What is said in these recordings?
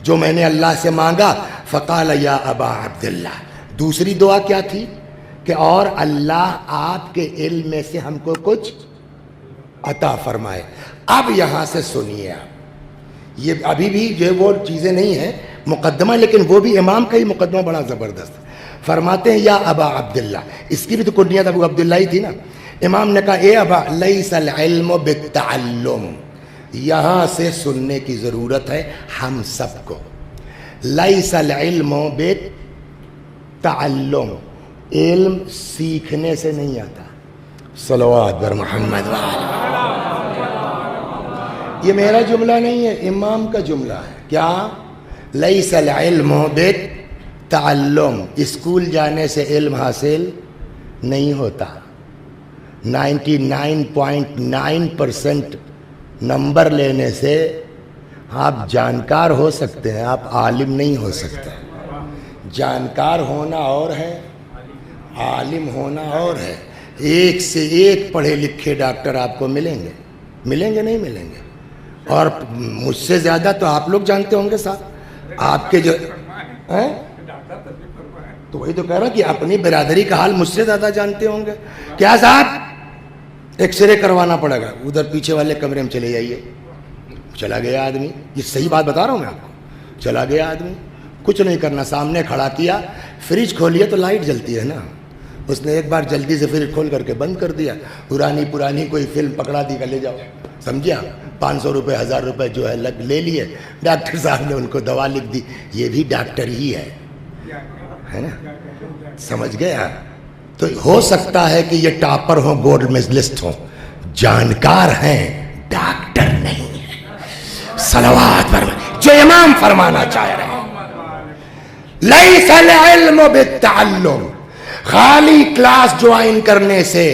جو میں نے اللہ سے مانگا. فقال یا ابا عبداللہ. دوسری دعا کیا تھی کہ اور اللہ آپ کے علم میں سے ہم کو کچھ عطا فرمائے. اب یہاں سے سنیے آپ, یہ ابھی بھی جو وہ چیزیں نہیں ہیں مقدمہ, لیکن وہ بھی امام کا ہی مقدمہ بڑا زبردست. فرماتے ہیں یا ابا عبداللہ, اس کی بھی تو کنیت ابو عبداللہ ہی تھی نا. امام نے کہا اے ابا, لیس العلم بالتعلم, یہاں سے سننے کی ضرورت ہے ہم سب کو. لیس العلم بالتعلم, علم سیکھنے سے نہیں آتا. صلوات بر محمد وآلہ. یہ میرا جملہ نہیں ہے, امام کا جملہ ہے. کیا؟ لیس العلم بالتعلم, اسکول جانے سے علم حاصل نہیں ہوتا. 99.9% نمبر لینے سے آپ جانکار ہو سکتے ہیں, آپ عالم نہیں ہو سکتے. جانکار ہونا اور ہے, عالم ہونا اور ہے. ایک سے ایک پڑھے لکھے ڈاکٹر آپ کو ملیں گے, ملیں گے نہیں ملیں گے. اور مجھ سے زیادہ تو آپ لوگ جانتے ہوں گے صاحب, آپ کے جو تو وہی تو کہہ رہا کہ اپنی برادری کا حال مجھ سے زیادہ جانتے ہوں گے. کیا صاحب ایکس رے کروانا پڑے گا, ادھر پیچھے والے کمرے میں چلے جائیے. چلا گیا آدمی, یہ صحیح بات بتا رہا ہوں میں آپ کو. چلا گیا آدمی, کچھ نہیں کرنا, سامنے کھڑا کیا, فریج کھولیے تو لائٹ جلتی ہے نا. اس نے ایک بار جلدی سے فریج کھول کر کے بند کر دیا. پرانی کوئی فلم پکڑا دی کہ لے جاؤ, سمجھا, 500 روپے 1000 روپے جو ہے لے لیے. ڈاکٹر صاحب نے ان کو دوا لکھ دی. یہ بھی ڈاکٹر ہی ہے نا, سمجھ گیا. تو ہو سکتا ہے کہ یہ ٹاپر ہوں, گولڈ میڈلسٹ ہوں, جانکار ہیں, ڈاکٹر نہیں ہیں. صلوات پر جو امام فرمانا چاہ رہے ہیں, لیس العلم بالتعلم, خالی کلاس جوائن کرنے سے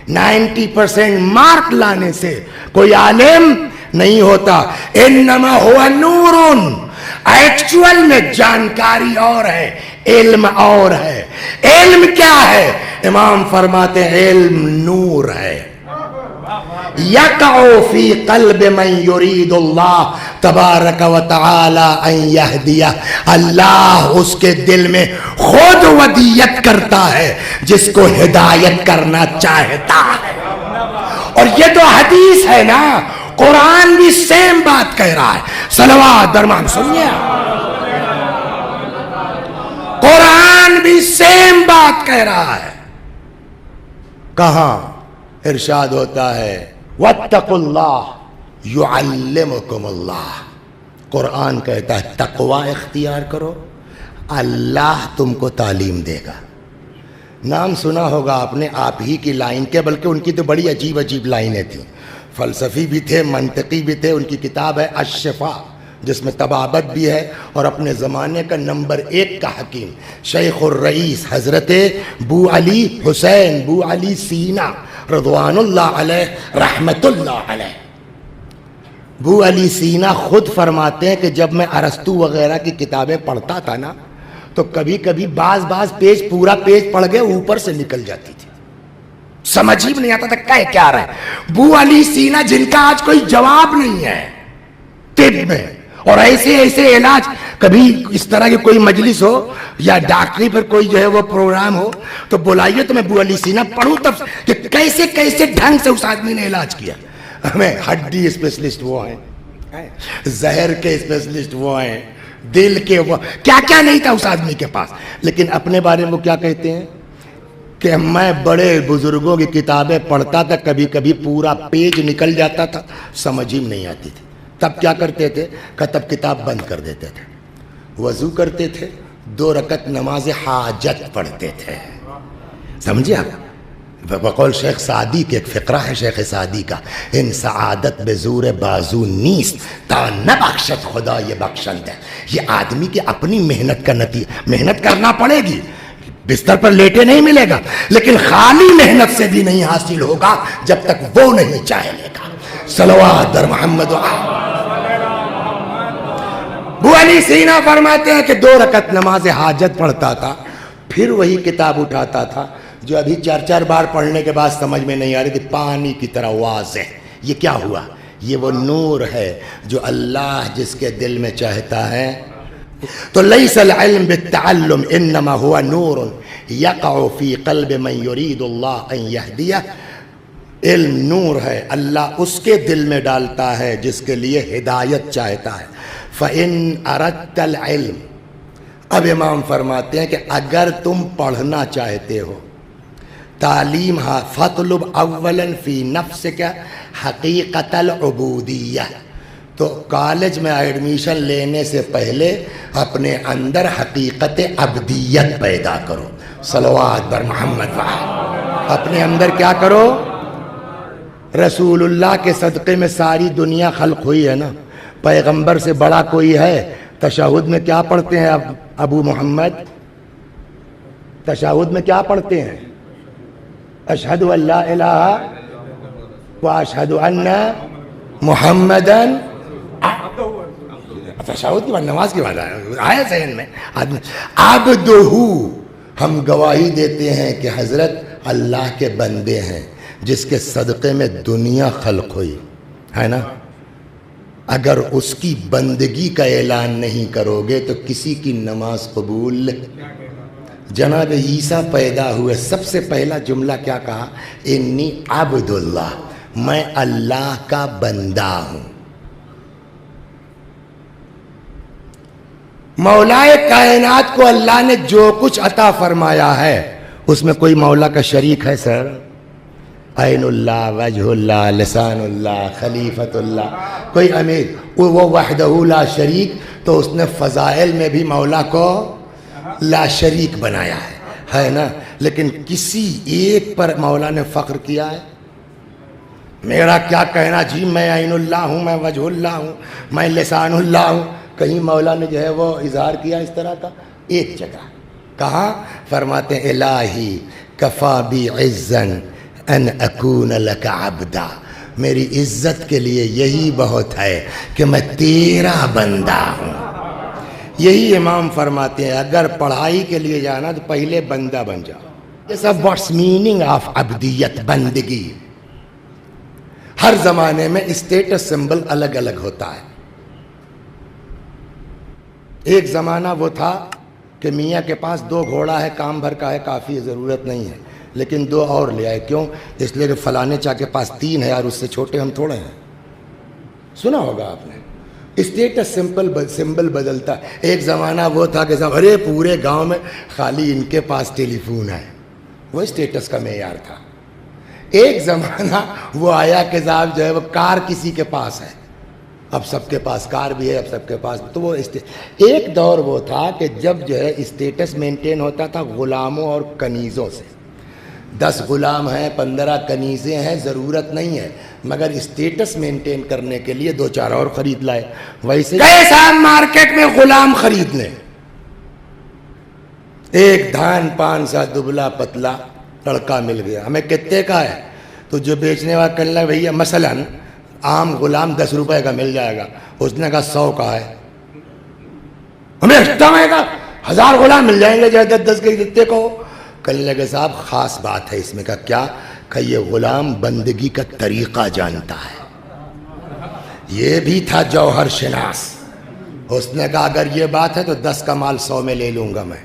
90% مارک لانے سے کوئی عالم نہیں ہوتا. انما ہوا نور, ایکچول میں جانکاری اور ہے, علم اور ہے. علم کیا ہے؟ امام فرماتے ہیں علم نور ہے. یقع فی قلب من یرید اللہ تبارک و تعالی ان یہدیہ, اللہ اس کے دل میں خود ودیت کرتا ہے جس کو ہدایت کرنا چاہتا ہے. اور یہ تو حدیث ہے نا, قرآن بھی سیم بات کہہ رہا ہے. صلوات درمان سنیے, قرآن بھی سیم بات کہہ رہا ہے. کہاں ارشاد ہوتا ہے واتقوا اللہ یعلمکم اللہ. قرآن کہتا ہے تقوی اختیار کرو, اللہ تم کو تعلیم دے گا. نام سنا ہوگا آپ نے آپ ہی کی لائن کے, بلکہ ان کی تو بڑی عجیب عجیب لائنیں تھیں. فلسفی بھی تھے, منطقی بھی تھے. ان کی کتاب ہے الشفا, جس میں طبابت بھی ہے, اور اپنے زمانے کا نمبر 1 کا حکیم شیخ الرئیس حضرت بو علی حسین بو علی سینا رضوان اللہ علیہ رحمت اللہ علیہ. بو علی سینا خود فرماتے ہیں کہ جب میں ارسطو وغیرہ کی کتابیں پڑھتا تھا نا, تو کبھی کبھی بعض پیج, پورا پیج پڑھ گئے اوپر سے نکل جاتی تھی, سمجھ ہی نہیں آتا تھا کہہ کیا رہا ہے. بو علی سینا جن کا آج کوئی جواب نہیں ہے طب میں, اور ایسے علاج, کبھی اس طرح کی کوئی مجلس ہو یا ڈاکٹری پر کوئی جو ہے وہ پروگرام ہو تو بلائیے تو میں بو علی سینا پڑھوں تب کہ کیسے کیسے ڈھنگ سے اس آدمی نے علاج کیا. ہمیں ہڈی اسپیشلسٹ وہ ہیں, زہر کے اسپیشلسٹ وہ ہیں, دل کے وہ, کیا کیا نہیں تھا اس آدمی کے پاس. لیکن اپنے بارے میں وہ کیا کہتے ہیں کہ میں بڑے بزرگوں کی کتابیں پڑھتا تھا, کبھی کبھی پورا پیج نکل جاتا تھا, سمجھ ہی نہیں آتی تھی. تب کیا کرتے تھے کہ تب کتاب بند کر دیتے تھے, وضو کرتے تھے, 2 رکعت نماز حاجت پڑھتے تھے. سمجھے آپ؟ بقول شیخ سعدی کے ایک فقرہ ہے شیخ سعدی کا, ان سعادت بے زور بازو نیست تا نہ بخشت خدا یہ بخشند ہے. یہ آدمی کی اپنی محنت کا نتیجہ, محنت کرنا پڑے گی, بستر پر لیٹے نہیں ملے گا, لیکن خالی محنت سے بھی نہیں حاصل ہوگا جب تک وہ نہیں چاہے لے گا. صلوات در محمد و ابو علی سینا فرماتے ہیں کہ 2 رکعت نماز حاجت پڑھتا تھا, پھر وہی کتاب اٹھاتا تھا جو ابھی 4 بار پڑھنے کے بعد سمجھ میں نہیں آ رہی تھی, پانی کی طرح واضح. یہ کیا ہوا؟ یہ وہ نور ہے جو اللہ جس کے دل میں چاہتا ہے. تو لیس العلم بالتعلم انما هو نور یقع فی قلب من یرید اللہ ان یہدیہ. علم نور ہے، اللہ اس کے دل میں ڈالتا ہے جس کے لیے ہدایت چاہتا ہے. فَإِنْ أَرَدْتَ الْعِلْمِ، اب امام فرماتے ہیں کہ اگر تم پڑھنا چاہتے ہو تعلیم فَاطْلُبْ أَوَّلًا فِي نَفْسِكَ حَقِيقَةَ الْعُبُودِيَّةِ، تو کالج میں ایڈمیشن لینے سے پہلے اپنے اندر حقیقت عبدیت پیدا کرو. صلوات بر محمد وآل. اپنے اندر کیا کرو؟ رسول اللہ کے صدقے میں ساری دنیا خلق ہوئی ہے نا. پیغمبر سے بڑا کوئی ہے؟ تشہد میں کیا پڑھتے ہیں ابو محمد؟ تشہد میں کیا پڑھتے ہیں؟ اشہد ان لا الہ و اشہد ان محمدن. تشہد کی بات، نماز کی بات آیا ذہن میں. عبدہ، ہم گواہی دیتے ہیں کہ حضرت اللہ کے بندے ہیں جس کے صدقے میں دنیا خلق ہوئی ہے نا. اگر اس کی بندگی کا اعلان نہیں کرو گے تو کسی کی نماز قبول. جناب عیسیٰ پیدا ہوئے، سب سے پہلا جملہ کیا کہا؟ انی عبد اللہ، میں اللہ کا بندہ ہوں. مولائے کائنات کو اللہ نے جو کچھ عطا فرمایا ہے اس میں کوئی مولا کا شریک ہے سر؟ عین اللہ، وجہ اللہ، لسان اللہ، خلیفت اللہ، کوئی امیر. وہ وحدہ لا شریک، تو اس نے فضائل میں بھی مولا کو لا شریک بنایا ہے نا. لیکن کسی ایک پر مولا نے فخر کیا ہے؟ میرا کیا کہنا جی، میں عین اللہ ہوں، میں وجہ اللہ ہوں، میں لسان اللہ ہوں. کہیں مولا نے جو ہے وہ اظہار کیا اس طرح کا؟ ایک جگہ. کہاں؟ فرماتے ہیں الہی کفا بی عزن ان اکون لک عبدا، میری عزت کے لیے یہی بہت ہے کہ میں تیرا بندہ ہوں. یہی امام فرماتے ہیں اگر پڑھائی کے لیے جانا تو پہلے بندہ بن جاؤ. This is what's meaning of عبدیت، بندگی. ہر زمانے میں اسٹیٹس سمبل الگ الگ ہوتا ہے. ایک زمانہ وہ تھا کہ میاں کے پاس 2 گھوڑا ہے، کام بھر کا ہے، کافی ضرورت نہیں ہے، لیکن 2 اور لے آئے. کیوں؟ اس لیے کہ فلانے چاہ کے پاس 3 ہے اور اس سے چھوٹے ہم تھوڑے ہیں. سنا ہوگا آپ نے. اسٹیٹس سمبل بدلتا. ایک زمانہ وہ تھا کہ صاحب ارے پورے گاؤں میں خالی ان کے پاس ٹیلی فون ہے، وہ اسٹیٹس کا معیار تھا. ایک زمانہ وہ آیا کہ صاحب جو ہے وہ کار کسی کے پاس ہے، اب سب کے پاس کار بھی ہے، اب سب کے پاس. تو وہ ایک دور وہ تھا کہ جب جو ہے اسٹیٹس مینٹین ہوتا تھا غلاموں اور کنیزوں سے. 10 غلام ہیں، 15 کنیزیں ہیں، ضرورت نہیں ہے، مگر اسٹیٹس مینٹین کرنے کے لیے 2-4 اور خرید لائے. ویسے کیسا مارکیٹ میں غلام خرید لیں. ایک دھان پان سا دبلا پتلا لڑکا مل گیا، ہمیں کتنے کا ہے؟ تو جو بیچنے والا کہنے لگا بھیا مثلاً عام غلام 10 روپے کا مل جائے گا. اس نے کہا 100 کا ہے. ہمیں ایکسٹرا کا 1000 غلام مل جائیں گے جائے 10 کے جتنے کو. کہنے لگے صاحب خاص بات ہے اس میں. کا کیا؟ کہ یہ غلام بندگی کا طریقہ جانتا ہے. یہ بھی تھا جوہر شناس. اس نے کہا اگر یہ بات ہے تو 10 کا مال 100 میں لے لوں گا. میں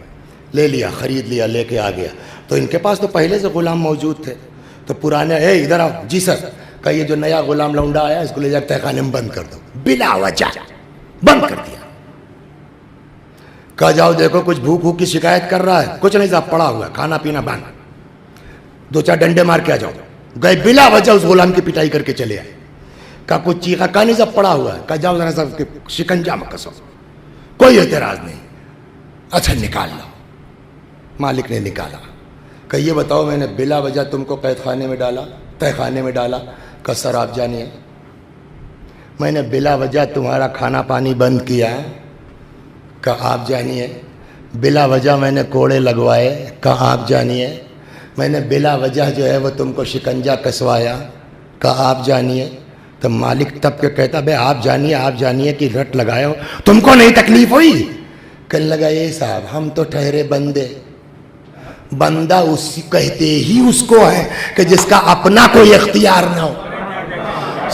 لے لیا، خرید لیا، لے کے آ گیا. تو ان کے پاس تو پہلے سے غلام موجود تھے. تو پرانے ادھر آؤ جی سر، کہ یہ جو نیا غلام لونڈا آیا اس کو لے جا کے تہخانے میں بند کر دو. بلا وجہ بند کر دیا. کہا جاؤ دیکھو کچھ بھوک کی شکایت کر رہا ہے. کچھ نہیں صاحب، پڑا ہوا ہے، کھانا پینا بند. 2-4 ڈنڈے مار کے آ جاؤ. گئے بلا وجہ اس غلام کی پٹائی کر کے چلے آئے. کہا کچھ چیخا، کہا نہیں صاحب پڑا ہوا ہے. کہا جاؤ ذرا صاحب شکنجا میں کسو. کوئی اعتراض نہیں. اچھا نکال لو. مالک نے نکالا. کہ یہ بتاؤ میں نے بلا وجہ تم کو قید خانے میں ڈالا، تہخانے میں ڈالا؟ کہ سر آپ جانیے میں نے بلا وجہ تمہارا کھانا پانی بند کیا ہے. کہ آپ جانیے بلا وجہ میں نے کوڑے لگوائے. کہ آپ جانیے میں نے بلا وجہ جو ہے وہ تم کو شکنجا کسوایا. کہ آپ جانیے. تو مالک تب کے کہتا بھائی آپ جانیے کہ رٹ لگائے ہو، تم کو نہیں تکلیف ہوئی؟ کہنے لگا یہ صاحب ہم تو ٹھہرے بندے. بندہ اسی کہتے ہی اس کو ہے کہ جس کا اپنا کوئی اختیار نہ ہو.